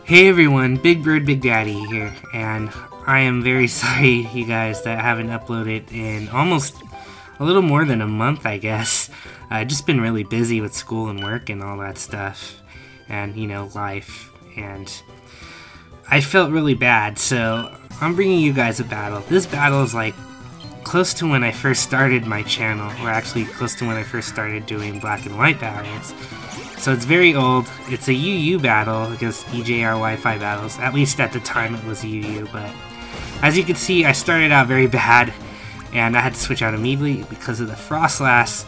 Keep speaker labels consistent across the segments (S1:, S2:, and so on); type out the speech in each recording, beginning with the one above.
S1: Hey everyone, BigBirdBigDaddy here, and I am very sorry, you guys, that I haven't uploaded in almost a little more than a month, I guess. I've just been really busy with school and work and all that stuff, and, you know, life, and I felt really bad, so I'm bringing you guys a battle. This battle is like close to when I first started my channel, or actually close to when I first started doing black and white battles. So it's very old. It's a UU battle against EJRWifiBattles. At least at the time it was a UU, but as you can see, I started out very bad, and I had to switch out immediately because of the Frostlass.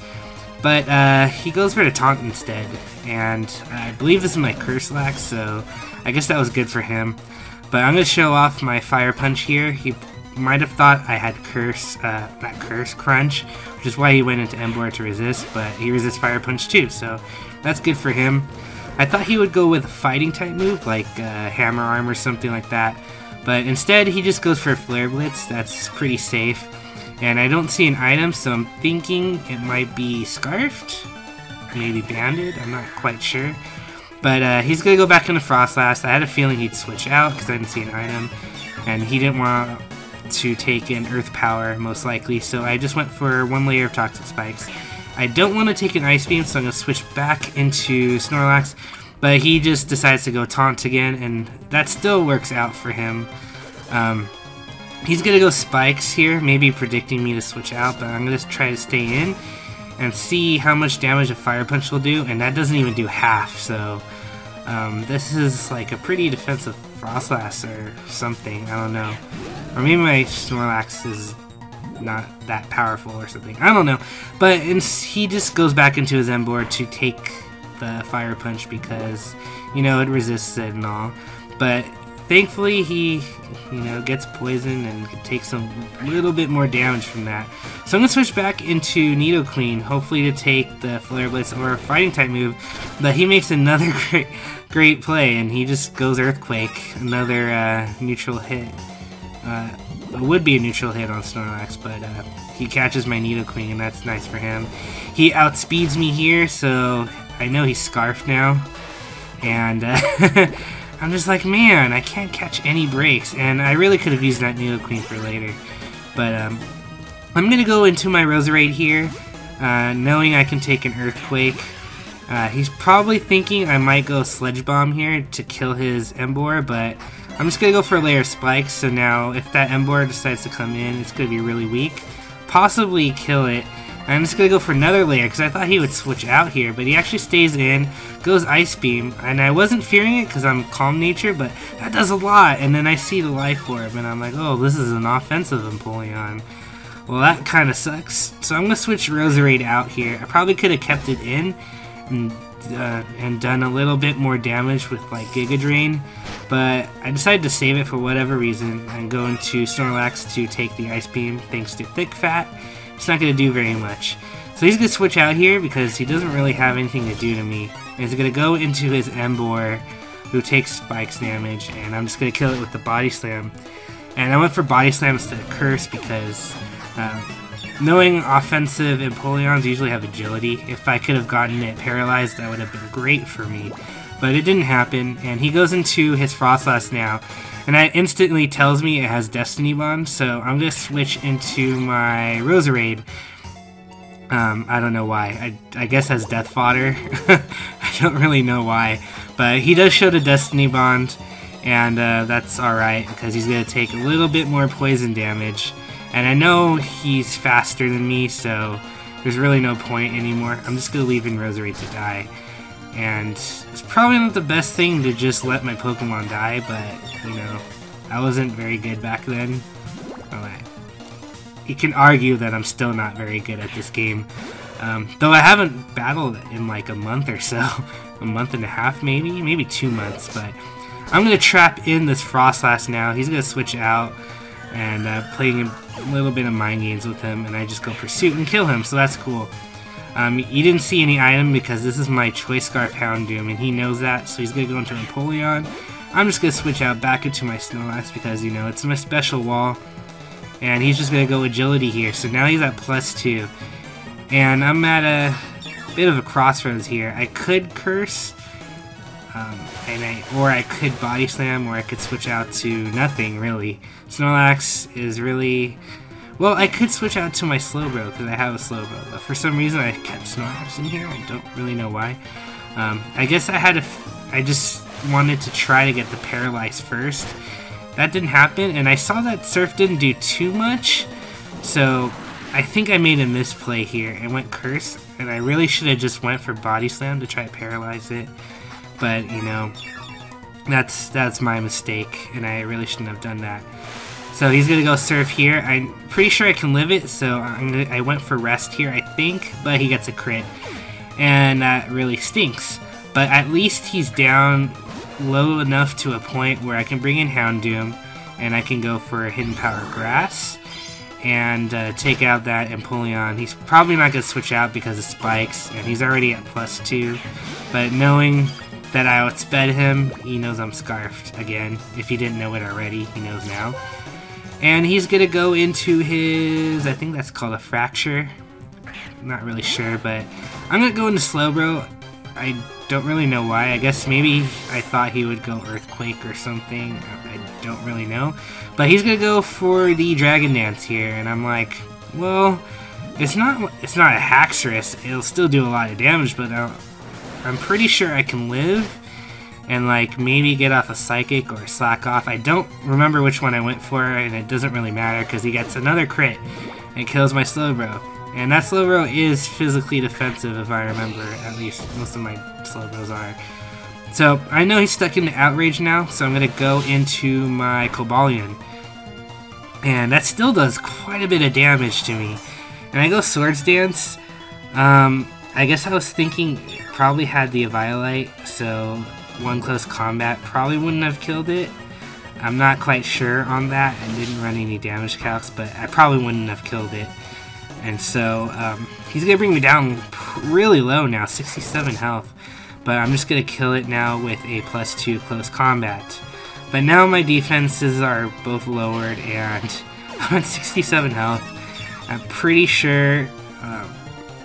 S1: But he goes for the taunt instead, and I believe this is my Curse Lax, so I guess that was good for him. But I'm going to show off my Fire Punch here. He might have thought I had Curse Crunch, which is why he went into Emboar to resist, but he resists Fire Punch too, so that's good for him. I thought he would go with a fighting type move, like Hammer Arm or something like that, but instead he just goes for a Flare Blitz. That's pretty safe. And I don't see an item, so I'm thinking it might be Scarfed, maybe Banded, I'm not quite sure. But he's going to go back into Frostlass. I had a feeling he'd switch out because I didn't see an item, and he didn't want to take an Earth Power, most likely, so I just went for one layer of Toxic Spikes. I don't want to take an Ice Beam, so I'm going to switch back into Snorlax, but he just decides to go Taunt again, and that still works out for him. He's going to go Spikes here, maybe predicting me to switch out, but I'm going to try to stay in and see how much damage a Fire Punch will do, and that doesn't even do half, so this is like a pretty defensive Frostlass or something, I don't know. Or maybe my Snorlax is not that powerful or something, I don't know. But he just goes back into his Emboar to take the Fire Punch because, you know, it resists it and all. But thankfully he, you know, gets poisoned and takes a little bit more damage from that. So I'm going to switch back into Nidoqueen, hopefully to take the Flare Blitz or a fighting type move. But he makes another great play, and he just goes Earthquake, another neutral hit. It would be a neutral hit on Snorlax, but he catches my Nidoqueen, and that's nice for him. He outspeeds me here, so I know he's Scarfed now. And I'm just like, man, I can't catch any breaks, and I really could have used that Nidoqueen for later. But I'm going to go into my Roserade here, knowing I can take an Earthquake. He's probably thinking I might go Sledge Bomb here to kill his Emboar, but I'm just going to go for a layer of Spikes, so now if that Emboar decides to come in, it's going to be really weak. Possibly kill it. I'm just going to go for another layer, because I thought he would switch out here, but he actually stays in, goes Ice Beam, and I wasn't fearing it because I'm Calm Nature, but that does a lot, and then I see the Life Orb, and I'm like, oh, this is an offensive Empoleon. Well, that kind of sucks, so I'm going to switch Roserade out here. I probably could have kept it in, and done a little bit more damage with like Giga Drain, but I decided to save it for whatever reason and go into Snorlax to take the Ice Beam thanks to Thick Fat. It's not going to do very much. So he's going to switch out here because he doesn't really have anything to do to me. He's going to go into his Emboar, who takes Spikes damage, and I'm just going to kill it with the Body Slam. And I went for Body Slam instead of Curse because knowing offensive Empoleons usually have agility. If I could have gotten it paralyzed, that would have been great for me. But it didn't happen, and he goes into his Frostlass now. And that instantly tells me it has Destiny Bond, so I'm going to switch into my Roserade. I don't know why. I guess has Death Fodder. I don't really know why. But he does show the Destiny Bond, and that's alright, because he's going to take a little bit more poison damage. And I know he's faster than me, so there's really no point anymore. I'm just going to leave in Roserade to die. And it's probably not the best thing to just let my Pokemon die, but, you know, I wasn't very good back then. Alright. You can argue that I'm still not very good at this game. Though I haven't battled in like a month or so. A month and a half maybe? Maybe 2 months, but I'm going to trap in this Frostlass now. He's going to switch out, and playing a little bit of mind games with him, and I just go Pursuit and kill him, so that's cool. You didn't see any item because this is my Choice Scarf Houndoom, and he knows that, so he's going to go into Empoleon. I'm just going to switch out back into my Snorlax because, you know, it's my special wall, and he's just going to go Agility here, so now he's at +2. And I'm at a bit of a crossroads here. I could Curse, or I could body slam, or I could switch out to nothing really. Snorlax is really, well, I could switch out to my Slowbro because I have a Slowbro, but for some reason I kept Snorlax in here. I don't really know why. I guess I just wanted to try to get the Paralyze first. That didn't happen, and I saw that Surf didn't do too much, so I think I made a misplay here and went Curse, and I really should have just went for Body Slam to try to Paralyze it. But, you know, that's my mistake, and I really shouldn't have done that. So he's going to go Surf here. I'm pretty sure I can live it, so I went for Rest here, I think, but he gets a crit. And that really stinks. But at least he's down low enough to a point where I can bring in Houndoom, and I can go for a Hidden Power Grass, and take out that Empoleon. He's probably not going to switch out because of Spikes, and he's already at +2. But knowing that I outsped him, he knows I'm Scarfed again. If he didn't know it already, he knows now. And he's gonna go into his, I think that's called a Fracture. I'm not really sure, but I'm gonna go into Slowbro. I don't really know why. I guess maybe I thought he would go Earthquake or something. I don't really know. But he's gonna go for the Dragon Dance here, and I'm like, well, it's not a Haxorus. It'll still do a lot of damage, but I'm pretty sure I can live and like maybe get off a Psychic or Slack Off. I don't remember which one I went for, and it doesn't really matter because he gets another crit and kills my Slowbro. And that Slowbro is physically defensive if I remember, at least most of my Slowbros are. So I know he's stuck into Outrage now, so I'm going to go into my Cobalion. And that still does quite a bit of damage to me. And I go Swords Dance. I guess I was thinking it probably had the Eviolite, so one close combat probably wouldn't have killed it. I'm not quite sure on that. I didn't run any damage calcs, but I probably wouldn't have killed it. And so he's going to bring me down really low now, 67 health. But I'm just going to kill it now with a +2 close combat. But now my defenses are both lowered, and I'm at 67 health. I'm pretty sure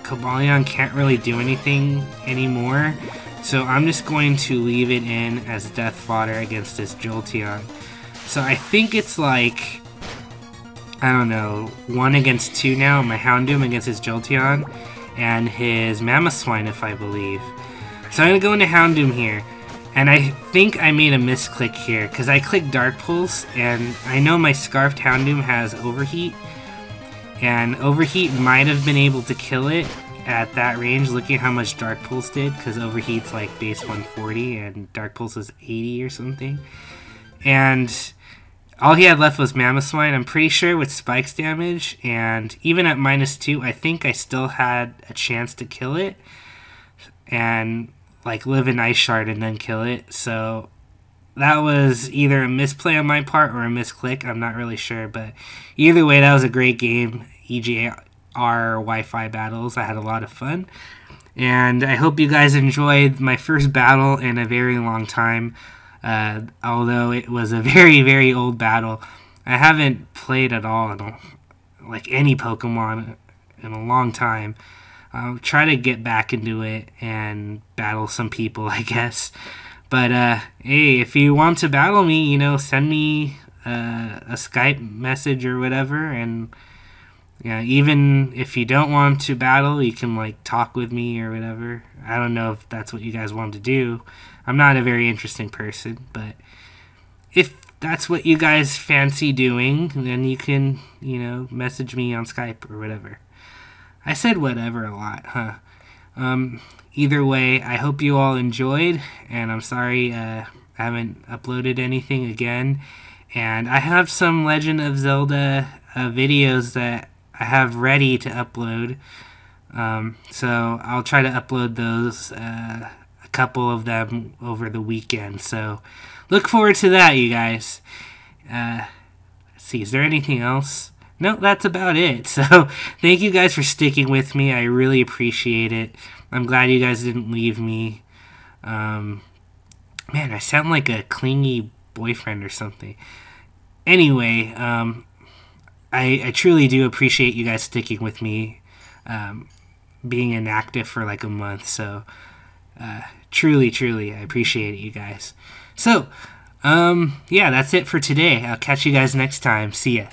S1: Cobalion can't really do anything anymore, so I'm just going to leave it in as death fodder against this Jolteon. So I think it's like, I don't know, 1 against 2 now, my Houndoom against his Jolteon, and his Mamoswine, if I believe. So I'm going to go into Houndoom here, and I think I made a misclick here, because I clicked Dark Pulse, and I know my Scarfed Houndoom has Overheat, and Overheat might have been able to kill it at that range. Look at how much Dark Pulse did, because Overheat's like base 140 and Dark Pulse is 80 or something. And all he had left was Mamoswine, I'm pretty sure, with Spikes damage, and even at -2, I think I still had a chance to kill it and like live an Ice Shard and then kill it. So that was either a misplay on my part or a misclick, I'm not really sure, but either way, that was a great game. EJRWifiBattles, I had a lot of fun, and I hope you guys enjoyed my first battle in a very long time, although it was a very, very old battle. I haven't played at all in like any Pokemon in a long time. I'll try to get back into it and battle some people, I guess. But, hey, if you want to battle me, you know, send me a Skype message or whatever. And, yeah, even if you don't want to battle, you can, like, talk with me or whatever. I don't know if that's what you guys want to do. I'm not a very interesting person, but if that's what you guys fancy doing, then you can, you know, message me on Skype or whatever. I said whatever a lot, huh? Either way, I hope you all enjoyed, and I'm sorry I haven't uploaded anything again. And I have some Legend of Zelda videos that I have ready to upload, so I'll try to upload those, a couple of them over the weekend. So look forward to that, you guys. Let's see, is there anything else? No, that's about it. So thank you guys for sticking with me. I really appreciate it. I'm glad you guys didn't leave me. Man, I sound like a clingy boyfriend or something. Anyway, I truly do appreciate you guys sticking with me, being inactive for like a month. So Truly, truly, I appreciate it, you guys. So, yeah, that's it for today. I'll catch you guys next time. See ya.